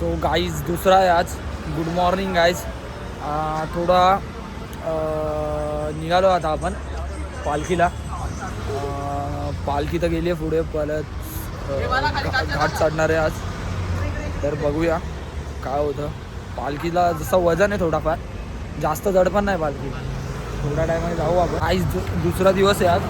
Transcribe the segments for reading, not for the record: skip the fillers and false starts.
So guys दुसरा आहे आज. Good morning guys. थोडा निघालो आता आपण पालखीला. पालखी तर गेली आहे पुढे, परत घाट चढणार आहे आज. तर बघूया काय होतं. पालखीला जसं वजन आहे थोडाफार, जास्त जड पण नाही पालखी. थोड्या टायमाने जाऊ आपण. आज दुसरा दिवस आहे आज.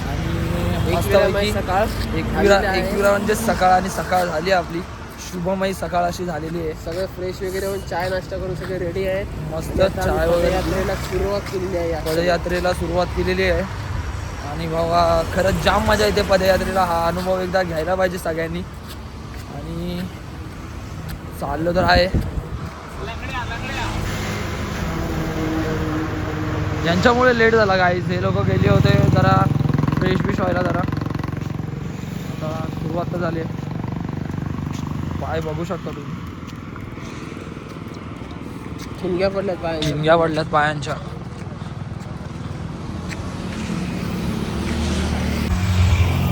आणि मस्तपैकी सकाळ एकविरा म्हणजे सकाळ, आणि सकाळ झाली आपली शुभमयी सकाळ अशी झालेली आहे. सगळे फ्रेश वगैरे होऊन चाय नाश्ता करून सगळे रेडी आहेत. मस्त चाय वगैरे यात्रेला सुरुवात केलेली आहे. पदयात्रेला सुरुवात केलेली आहे. आणि बाबा खरंच जाम मजा येते पदयात्रेला. हा अनुभव एकदा घ्यायला पाहिजे सगळ्यांनी. आणि चाललो तर आहे. ज्यांच्यामुळे लेट झाला गाईज, हे लोक गेले होते जरा फ्रेश बिश व्हायला. जरा आता सुरुवात तर झाली आहे. पाय बघू शकता तुम्ही, ठिणग्या पडल्यात ठिणग्या पडल्यात पायांच्या.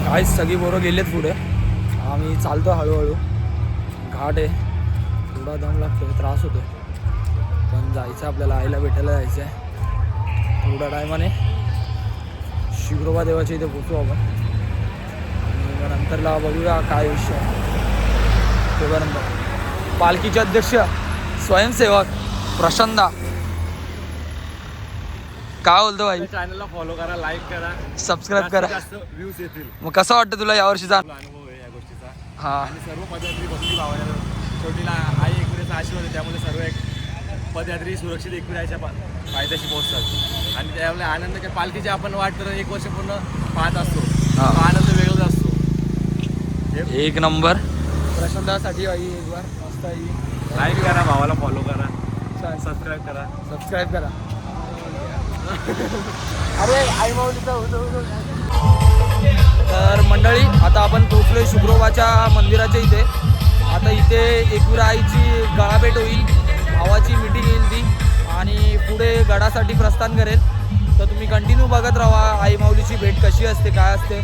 काय सगळी पोरं गेलेत पुढे. आम्ही चालतो हळूहळू. घाट आहे, थोडा दम लागतो, त्रास होतो, पण जायचं आपल्याला. आईला भेटायला जायचं आहे. थोड्या टायमाने शिग्रोबा देवाच्या इथे पोचू आपण. आणि मग नंतरला बघूया काय विषय. तोपर्यंत पालखीचे अध्यक्ष स्वयंसेवक प्रशांतदा काय बोलतो भाई? चॅनलला फॉलो करा, लाईक करा, सबस्क्राईब करा. जास्त व्ह्यूज येतील. मग कसं वाटतं तुला यावर्षीचा अनुभव आहे या गोष्टीचा. हा? आणि सर्व पदयात्री भक्ती भावाला शेवटीला आई एकविरेचा आशीर्वाद आहे. त्यामुळे सर्व एक पदयात्री सुरक्षित एकविराच्या फायद्याशी पोहोचतात. आणि त्यामुळे आनंद काय पालखीची आपण वाट तर 1 वर्ष पूर्ण पाहत असतो. हा. तो आनंद वेगळाच असतो. एक नंबर. प्रशांतदासाठी आई एक बार मस्त आई. लाईक करा, भावाला फॉलो करा, सबस्क्राईब करा. सबस्क्राईब करा. अरे आई माऊलीचा तर मंडळी आता आपण पोचलोय शुक्रोबाच्या मंदिराच्या इथे. आता इथे एकविरा आईची गळाभेट होईल, भावाची मीटिंग येईल ती, आणि पुढे गडासाठी प्रस्थान करेल. तर तुम्ही कंटिन्यू बघत राहा आई माऊलीची भेट कशी असते, काय असते.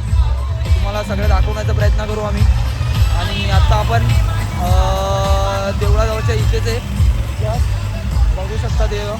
तुम्हाला सगळं दाखवण्याचा प्रयत्न करू आम्ही. आणि आता आपण देवळाजवळच्या इथेच आहे. बघू शकता देव.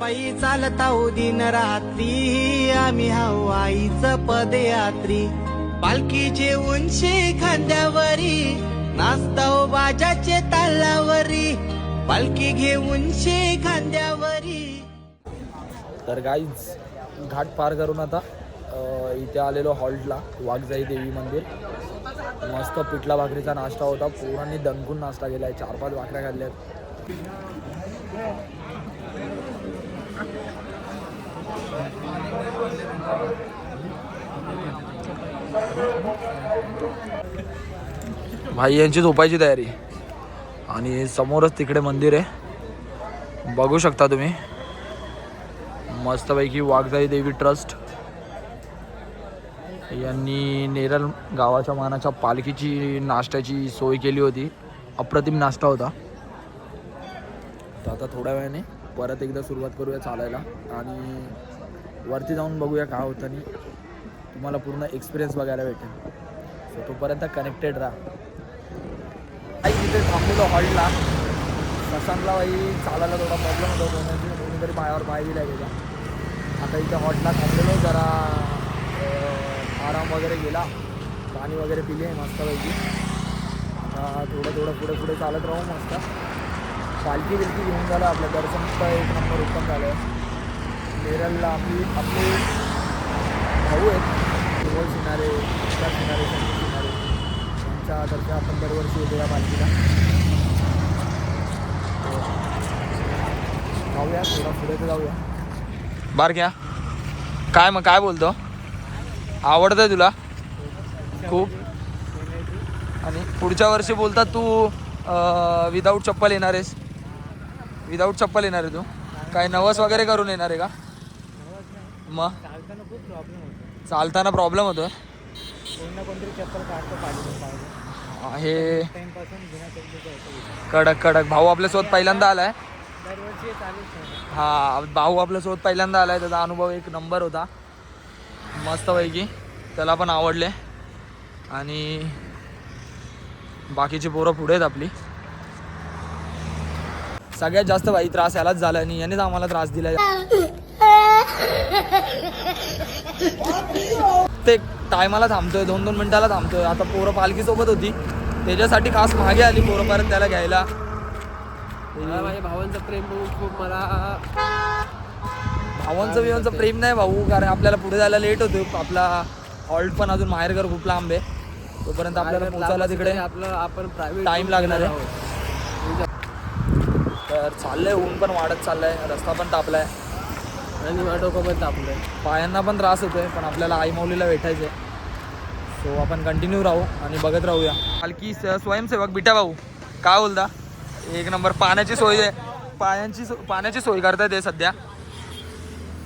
पायी चालता दिन रात्री आम्ही हाऊ आईचं पदयात्री. पालखीचे उंची खांद्यावरी नाचताव बाजाचे तालावरी. पालखी घेऊन शे खांद्यावरी. तर गाईज घाट पार करून आता इथे आलेलो हॉल्टला, वाघजाई देवी मंदिर. मस्त पिठला भाकरीचा नाश्ता होता. पोरांनी दणकून नाश्ता केला आहे. 4-5 भाकऱ्या खाल्ल्यात. भाई यांची झोपायची तयारी. आणि समोरच तिकडे मंदिर आहे, बघू शकता तुम्ही. मस्तपैकी वाघजाई देवी ट्रस्ट यांनी नेरळ गावाच्या मानाच्या पालखीची नाश्त्याची सोय केली होती. अप्रतिम नाश्ता होता. तर आता थोड्या वेळाने परत एकदा सुरुवात करूया चालायला आणि वरती जाऊन बघूया काय होतं आणि तुम्हाला पूर्ण एक्सपिरियन्स बघायला भेटेल. सो तोपर्यंत कनेक्टेड राहा. तिथे थांबलो थांबलेलो हॉल्टला. सशांतला बाई चालायला थोडा प्रॉब्लेम होता, कोणीतरी पायावर पाय दिला त्याचा. आता इथे हॉल्टला थांबलेलो जरा आराम वगैरे गेला, पाणी वगैरे पिले मस्तपैकी. आता थोडं पुढे चालत राहू मस्त. पालखी बिलकी घेऊन झालं आपलं दर्शन तर एक नंबर उत्तम झालं आहे. नेरळला आपले भाऊ आहेत केवळ सिनारे, संजय सिनारे त्यांच्यातर्फे आपण दरवर्षी येतो या पालखीला. जाऊया थोडा पुढे तर जाऊया. बार घ्या काय मग काय बोलतो, आवडतंय तुला खूप? आणि पुढच्या वर्षी बोलतात तू विदाऊट चप्पल येणार आहेस? विदाऊट चप्पल येणार आहे तू? काय नवस वगैरे करून येणार आहे का? मग चालताना प्रॉब्लेम होतो. हे कडक भाऊ आपल्यासोबत पहिल्यांदा आलाय. हा भाऊ आपल्यासोबत पहिल्यांदा आलाय. त्याचा अनुभव एक नंबर होता मस्तपैकी, त्याला पण आवडले. आणि बाकीची पोरं पुढे आहेत आपली. सगळ्यात जास्त बाई त्रास यालाच झाला आणि यानेच आम्हाला त्रास दिला. ते टायमाला थांबतोय, 2-2 मिनिटाला थांबतोय. आता पोरं पालखीसोबत होती त्याच्यासाठी खास मागे आली पोरं परत त्याला घ्यायला. माझ्या भावांचं प्रेम बघून खूप मला भावांचं प्रेम नाही भाऊ, कारण आपल्याला पुढे जायला लेट होतो. आपला हॉल्ट पण अजून माहेरघर खूप लांब आहे, तोपर्यंत आपल्याला पोचायला तिकडे आपण प्रायव्हेट टाईम लागणार आहे. तर चाललंय, ऊन पण वाढत चाललंय, रस्ता पण तापलाय आणि डोकं पण तापलंय, पायांना पण त्रास होतोय. पण आपल्याला आई माऊलीला भेटायचं आहे, सो आपण कंटिन्यू राहू आणि बघत राहूया. पालखी स्वयंसेवक बिट्या भाऊ काय बोलता? एक नंबर पाण्याची सोय आहे, पाण्याची सोय करताय ते सध्या.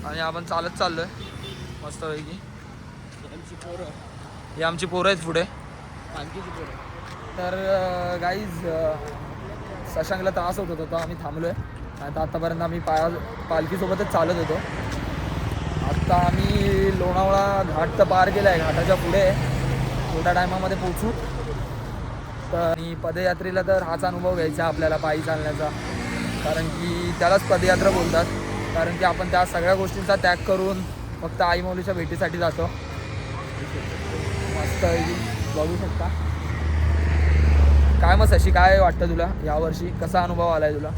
आणि आपण चालत चाललोय मस्तपैकी. ही आमची पोरं आहेत पुढे पालखीची पोरं. तर गाईज शशांकला त्रास होत होता, आम्ही थांबलोय. आता आत्तापर्यंत आम्ही पालखीसोबतच चालत होतो. आत्ता आम्ही लोणावळा घाट तर पार केला आहे, घाटाच्या पुढे थोड्या टायमामध्ये पोचू. तर आणि पदयात्रेला तर हाच अनुभव घ्यायचा आपल्याला पायी चालण्याचा, कारण की त्यालाच पदयात्रा बोलतात. कारण की आपण त्या सगळ्या गोष्टींचा त्याग करून फक्त आई माऊलीच्या भेटीसाठी जातो. मस्त बघू शकता. काय मग शशी, काय वाटतं तुला यावर्षी, कसा अनुभव आलाय तुला?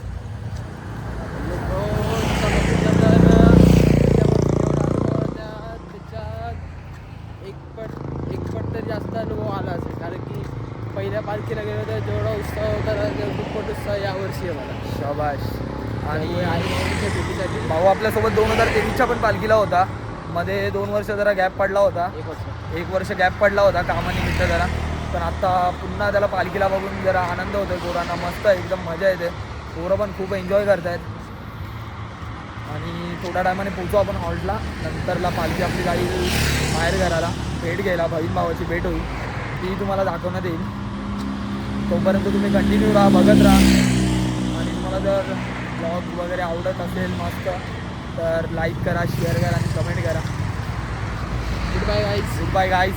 एक पट तरी जास्त अनुभव आला असेल, कारण की पहिल्या पालखीला गेलो तर जेवढा उत्साह होता दुप्पट उत्साह यावर्षी आहे मला. शाबाश. आणि आई माऊलीच्या भेटीसाठी भाऊ आपल्यासोबत 2023च्या पण पालखीला होता. मध्ये 2 वर्ष जरा गॅप पडला होता, 1 वर्ष गॅप पडला होता कामानिमित्त जरा. पण आत्ता पुन्हा त्याला पालखीला बघून जरा आनंद होतोय. पोरांना मस्त एकदम मजा येते, पोरं पण खूप एन्जॉय करतायत. आणि थोड्या टायमाने पोचू आपण हॉल्टला. नंतरला पालखी आपली जाईल बाहेर घराला भेट घ्यायला, बहीण भावाची भेट होईल, ती तुम्हाला दाखवण्यात येईल. तोपर्यंत तुम्ही कंटिन्यू राहा, बघत राहा. आणि तुम्हाला जर ब्लॉग वगैरे आवडत असेल मस्त तर लाईक करा, शेअर करा आणि कमेंट करा. Good bye guys. Good bye guys.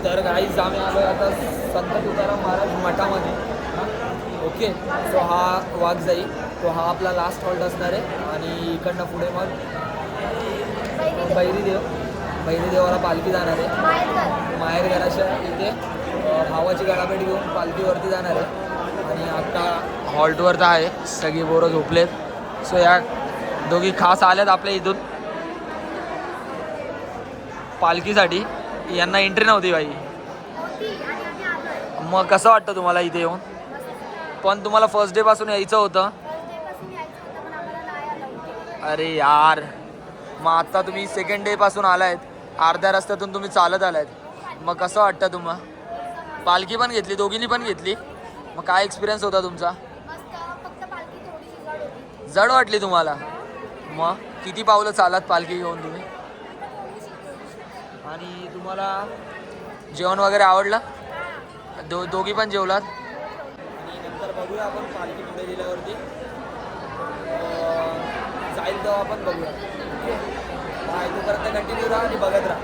तर गाईज आम्ही आलो आता संत तुकाराम महाराज मठामध्ये. ओके, सो हा वाघजाई, तो हा आपला लास्ट हॉल्ट असणार आहे. आणि इकडनं पुढे मग बैरीदेवाला पालखी जाणार आहे. माहेर घराच्या इथे भावाची गळाभेट घेऊन पालखीवरती जाणार आहे. आणि आता हॉल्टवर तर आहे, सगळी पोरं झोपलेत. सो या दोघी खास आल्यात आपल्या इथून पालखीसाठी. यांना एंट्री नव्हती बाई. मग कसं वाटतं तुम्हाला इथे येऊन? पण तुम्हाला फर्स्ट डे पासून यायचं होतं. अरे यार, मग आता तुम्ही सेकंड डे पासून आलायत, अर्ध्या रस्त्यातून तुम्ही चालत आलायत. मग कसं वाटतं तुम्हाला? पालखी पण घेतली, दोघींनी पण घेतली. मग काय एक्सपिरियन्स होता तुमचा? जड वाटली तुम्हाला? मग किती पावलं चालत पालखी घेऊन तुम्ही? आणि तुम्हाला जेवण वगैरे आवडलं? दोघी पण जेवलात? आणि नंतर बघूया आपण पालखी पुढे गेल्यावरती जाईल तेव्हा आपण बघूया. ओके, तोपर्यंत कंटिन्यू राहा आणि बघत राहा.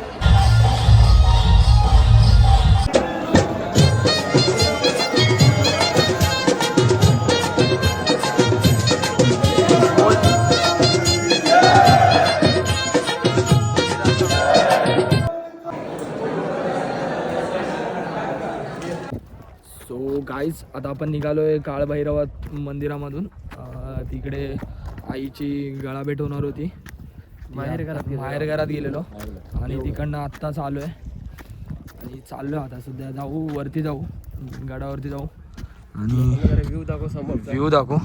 सो गाईज आता आपण निघालोय काळभैरव मंदिरामधून. तिकडे आईची गळाभेट होणार होती. बाहेर घरात गेलेलो आणि तिकडनं आत्ताच आलो आहे आणि चाललो आता सध्या. जाऊ वरती, जाऊ गडावरती जाऊ आणि व्ह्यू दाखवू.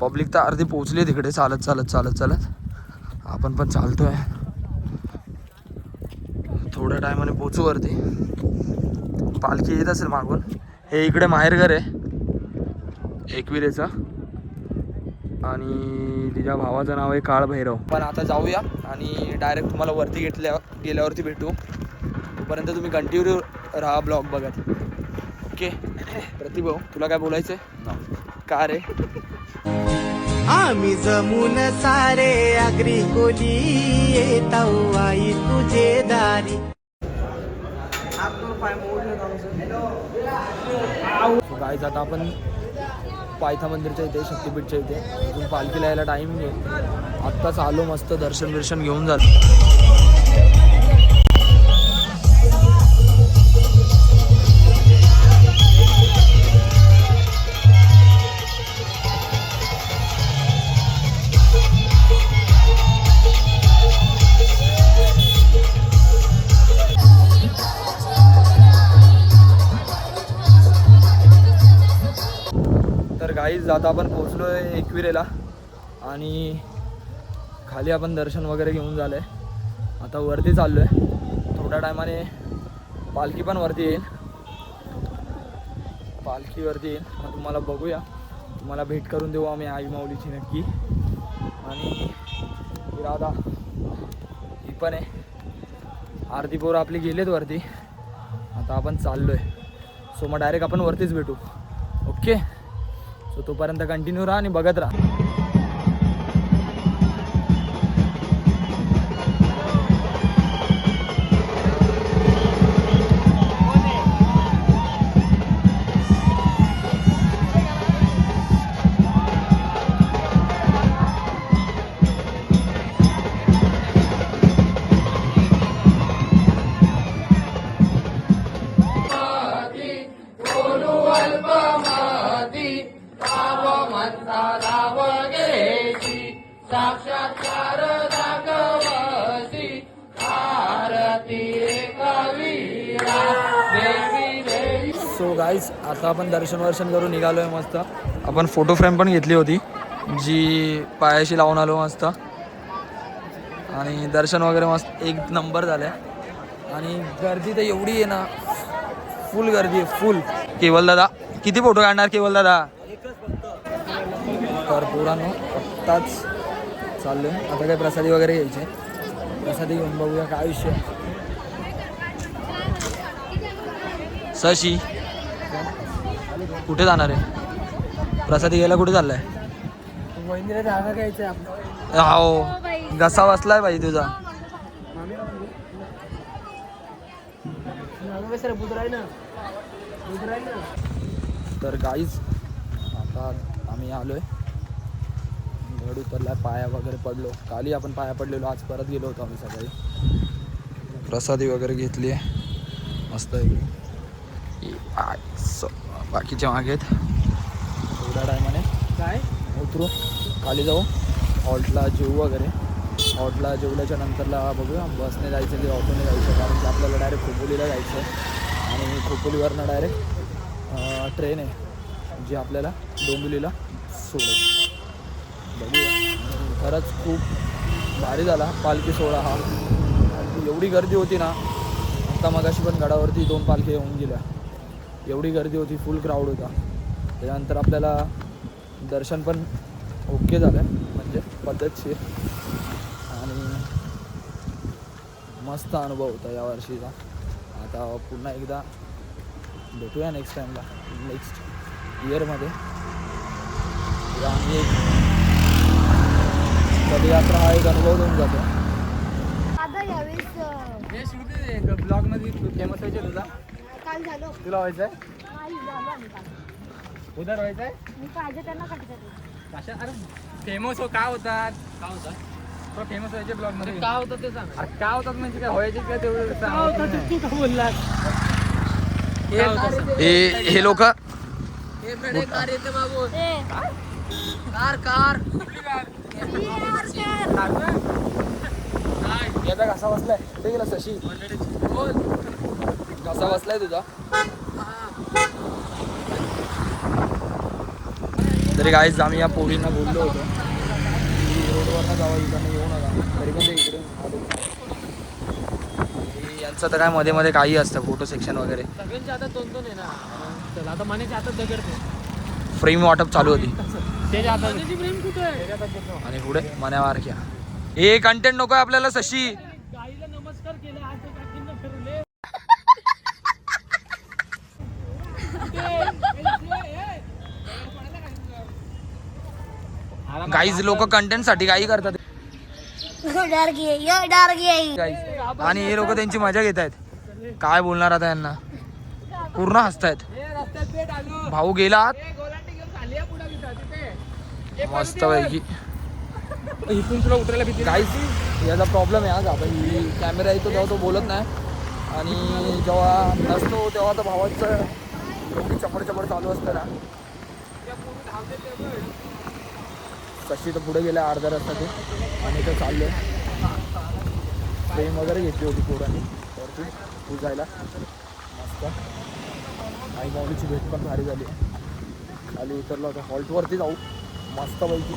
पब्लिक तर अर्धी पोचली तिकडे चालत चालत चालत चालत. आपण पण चालतोय, थोड्या टायमाने पोचू वरती. पालखी येत असेल मागून. हे इकडे माहेरघर आहे एकविरेचं आणि तिच्या भावाचं नाव आहे काळभैरव. पण आता जाऊया आणि डायरेक्ट तुम्हाला वरती गेल्यावरती भेटू. तोपर्यंत तुम्ही कंटिन्यू राहा ब्लॉग बघत. ओके प्रतिभाऊ, तुला काय बोलायचं आहे का रे? आम्ही जमून सारे आगरी कोली येताऊ आई तुझे दारी. गाईज आता आपण पायथा मंदिरच्या इथे, शक्तीपीठच्या इथे. अजून पालखीला यायला टाईम घेऊ. आत्ताच आलो, मस्त दर्शन घेऊन झालं. तर गाईज आता आपण पोचलो आहे एकविरेला आणि खाली आपण दर्शन वगैरे घेऊन झालं आहे. आता वरती चाललो आहे. थोड्या टायमाने पालखी पण वरती येईल. पालखी वरती येईल मग तुम्हाला बघूया, तुम्हाला भेट करून देऊ आम्ही आई माऊलीची नक्की. आणि राधा ही पण आहे. आरती पोरं आपली गेलेत वरती. आता आपण चाललो आहे. सो मग डायरेक्ट आपण वरतीच भेटू. ओके, सो तोपर्यंत कंटिन्यू राहा आणि बघत राहा. सो गाईज आता आपण दर्शन करून निघालो आहे. मस्त आपण फोटो फ्रेम पण घेतली होती जी पायाशी लावून आलो मस्त. आणि दर्शन वगैरे मस्त एक नंबर झालं आहे. आणि गर्दी तर एवढी आहे ना, फुल गर्दी आहे, फुल. केवल दादा किती फोटो काढणार? केवल दादा तर पोरांनो आत्ताच चाललो आहे. आता काय प्रसादी वगैरे घ्यायचे, प्रसादी घेऊन बघूया काय विषय. शशी कुठे जाणार आहे? प्रसादी घ्यायला कुठे चाललाय? वहिनीला धागा घ्यायचा आपला. हो घसा बसलाय बाई तुझा. तर गाईज आता आम्ही आलोय. गड उतरला, पाया वगैरे पडलो. काली आपण पाया पडलेलो, आज परत गेलो होतो आम्ही सकाळी. प्रसादी वगैरे घेतली आहे मस्त. बाकीचे मागे आहेत. थोड्या टायमाने काय उतरू, खाली जाऊ, हॉल्टला जेवू वगैरे. हॉल्टला जेवल्याच्या नंतरला बघूया बसने जायचं की ऑटोने जायचं. कारण की आपल्याला डायरेक्ट खोपोलीला जायचं आहे आणि खोपोलीवरनं डायरेक्ट ट्रेन आहे जी आपल्याला डोंबिवलीला सोडेल. बघूया. खरंच खूप भारी झाला पालखी सोहळा हा. एवढी गर्दी होती ना, आता मगाशी पण गडावरती 2 पालखी येऊन गेल्या. एवढी गर्दी होती, फुल क्राऊड होता. त्याच्यानंतर आपल्याला दर्शन पण ओके झालं, म्हणजे पद्धतशीर. आणि मस्त अनुभव होता यावर्षीचा. आता पुन्हा एकदा भेटूया नेक्स्ट टाईमला, नेक्स्ट इयरमध्ये. आम्ही पदयात्रा हा एक अनुभव देऊन जातो. ब्लॉगमध्ये फेमस व्हायचे तुला? काल झालो. तुला व्हायचं आहे? झालो आम्ही काल. उद्या व्हायचं आहे? मी पाहिजे त्यांना कटतात. कशा? अरे फेमस हो का होतात? का होतात? तो फेमस व्हायचे ब्लॉगमध्ये का होतं ते सांग. का होतात म्हणजे काय व्हायचे काय तेवढं? का होतात तू का बोललास? हे लोक हे फ्रेंड एक कार येते मागून कार याचा घासा बसलाय ते गेला शशी घासा बसलाय तुझा तरी काहीच आम्ही या पोरींना बोललो होतो की रोडवरनं जावं इकडनं येऊ नका तरी पण ते इकडे आलो. यांचं तर काय मध्ये मध्ये काही असतं फोटो सेक्शन वगैरे सगळ्यांच्या आता दोन आहे ना चल आता मनाच्या हातात दगडते फ्रेम वाटप चालू होती त्याच्या हातात मनाची फ्रेम कुठे आहे आणि पुढे मण्यावार घ्या हे कंटेंट नको आहे आपल्याला शशी गाईला नमस्कार केला आज ते काकींना फिरवले गाईज लोक कंटेंट साठी काही करतात डर गई गाईज आणि हे लोक त्यांची मजा घेत आहेत काय बोलणार आता यांना पूर्ण हसतायत रस्त्यात पेट आलो भाऊ गेला आत. गोलांटी घेऊन खाली या पुढे तिथे मस्त पैकी इथून तुला उतरायला भीती काहीच याचा प्रॉब्लेम आहे आज आपण कॅमेरा येतो तेव्हा तो बोलत नाही आणि जेव्हा नसतो तेव्हा तर भावाचं एवढी चपड चालू असतं ना कशी तर पुढे गेल्या अर्धा रस्ता ते आणि ते चाललं फ्रेम वगैरे घेतली होती पोरांनी वरती पूजायला मस्त आई माऊलीची भेट पण भारी झाली खाली उतरला होता हॉल्टवरती जाऊ मस्तपैकी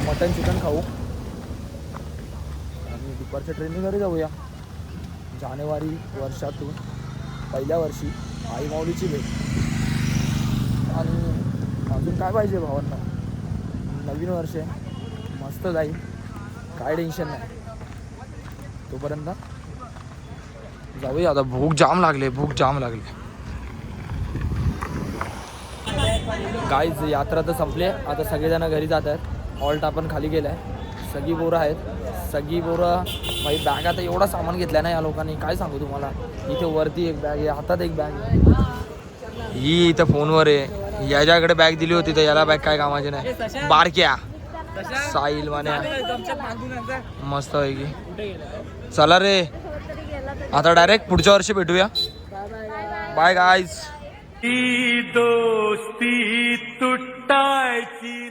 मटन चिकन खाऊ आणि दुपारच्या ट्रेनिंग घरी जाऊया जानेवारी वर्षातून पहिल्या वर्षी आई माऊलीची भेट आणि अजून काय पाहिजे भावांना नवीन वर्ष आहे मस्त जाईल काय टेन्शन नाही तोपर्यंत जाऊया आता भूक जाम लागले गाईज यात्रा तर संपली आहे आता सगळेजण घरी जात आहेत हॉल्ट आपण खाली गेला आहे सगळी बोरं आहेत सगळी बोरं भाई बॅग आता एवढा सामान घेतला ना या लोकांनी काय सांगू तुम्हाला इथे वरती एक बॅग आहे हातात एक बॅग आहे ही इथं फोनवर आहे याच्याकडे बॅग दिली होती तर याला बॅग काय कामाची नाही बारक्या साहिल मान्या मस्त आहे की चला रे आता डायरेक्ट पुढच्या वर्षी भेटूया बाय गाईज दोस्ती तुटायची